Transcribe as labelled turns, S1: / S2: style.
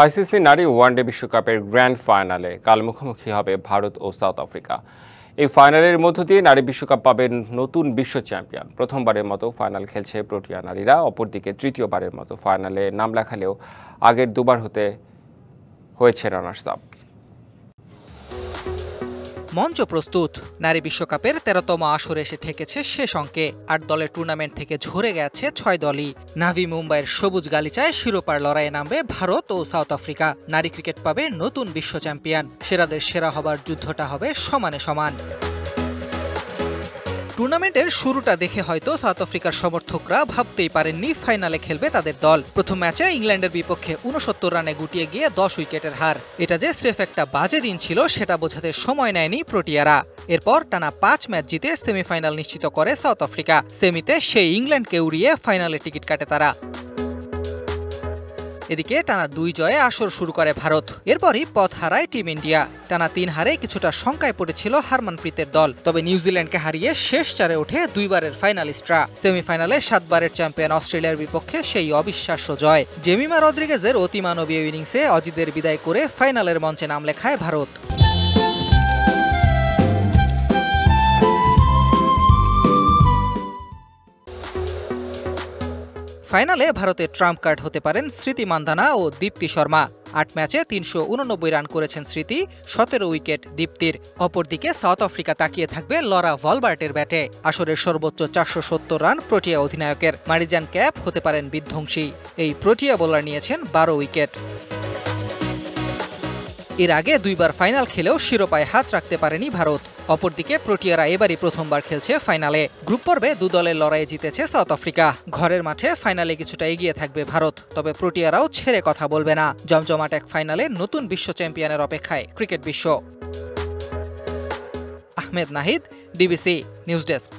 S1: ICC নারী one day বিশ্বকাপের grand ফাইনালে কাল মুখোমুখি হবে ভারত ও সাউথ আফ্রিকা। এই ফাইনালের মধ্য দিয়ে নারী বিশ্বকাপ পাবেন নতুন বিশ্ব চ্যাম্পিয়ন। প্রথমবারের মতো ফাইনাল খেলছে প্রোটিয়া নারীরা, অপরদিকে তৃতীয়বারের মতো ফাইনালে নাম লেখালেও আগের দুবার হয়েছে রানার্স আপ।
S2: মঞ্চ প্রস্তুত। নারী বিশ্বকাপের ১৩তম আসরে এসে ঠেকেছে শেষ অঙ্কে। ৮ দলের টুর্নামেন্ট থেকে ঝরে গেছে ৬ দলই। নাভি মুম্বাইয়ের সবুজ গালিচায় শিরোপার লড়াইয়ে নামবে ভারত ও সাউথ আফ্রিকা। নারী ক্রিকেট পাবে নতুন বিশ্ব চ্যাম্পিয়ন। সেরাদের সেরা হবার যুদ্ধটা হবে সমানে সমান। টুর্নামেন্টের শুরুটা দেখে হয়তো সাউথ আফ্রিকার সমর্থকরা ভাবতেই পারেননি ফাইনালে খেলবে তাদের দল। প্রথম ম্যাচে ইংল্যান্ডের বিপক্ষে ৬৯ রানে গুটিয়ে গিয়ে ১০ উইকেটের হার। এটা যে স্রেফ একটা বাজে দিন ছিল সেটা বোঝাতে সময় নেয়নি প্রোটিয়ারা। এরপর টানা ৫ ম্যাচ জিতে সেমিফাইনাল নিশ্চিত করে সাউথ আফ্রিকা। সেমিতে সেই ইংল্যান্ডকে উড়িয়ে ফাইনালে টিকিট কাটে তারা। এদিকে টানা ২ জয়ে আসর শুরু করে ভারত। এরপরই পথ হারায় টিম ইন্ডিয়া। টানা ৩ হারে কিছুটা শঙ্কায় পড়েছিল হারমানপ্রীতের দল। তবে নিউজিল্যান্ডকে হারিয়ে শেষ চারে ওঠে দুইবারের ফাইনালিস্টরা। সেমিফাইনালে ৭ বারের চ্যাম্পিয়ন অস্ট্রেলিয়ার বিপক্ষে সেই অবিশ্বাস্য জয়। জেমিমা রদ্রিগেজের অতিমানবীয় ইনিংসে অজিদের বিদায় করে ফাইনালের মঞ্চে নাম লেখায় ভারত। ফাইনালে ভারতের ট্রাম্প কার্ড হতে পারেন স্মৃতি মান্ধানা ও দীপ্তি শর্মা। ৮ ম্যাচে ৩৮৯ রান করেছেন স্মৃতি, ১৭ উইকেট দীপ্তির। অপরদিকে সাউথ আফ্রিকা তাকিয়ে থাকবে লরা ভলবার্টের ব্যাটে। আসরের সর্বোচ্চ ৪৭০ রান প্রোটিয়া অধিনায়কের। মারিজান ক্যাপ হতে পারেন বিধ্বংসী। এই প্রোটিয়া বোলার নিয়েছেন ১২ উইকেট। এর আগে দুইবার ফাইনাল খেলেও শিরোপায় হাত রাখতে পারেনি ভারত। অপরদিকে প্রোটিয়ারা এবারই প্রথমবার খেলছে ফাইনালে। গ্রুপ পর্বে ২ দলের লড়াইয়ে জিতেছে সাউথ আফ্রিকা। ঘরের মাঠে ফাইনালে কিছুটা এগিয়ে থাকবে ভারত। তবে প্রোটিয়ারাও ছেড়ে কথা বলবে না। জমজমাট এক ফাইনালে নতুন বিশ্ব চ্যাম্পিয়নের অপেক্ষায় ক্রিকেট বিশ্ব। Ahmed Nahid, DBC news desk.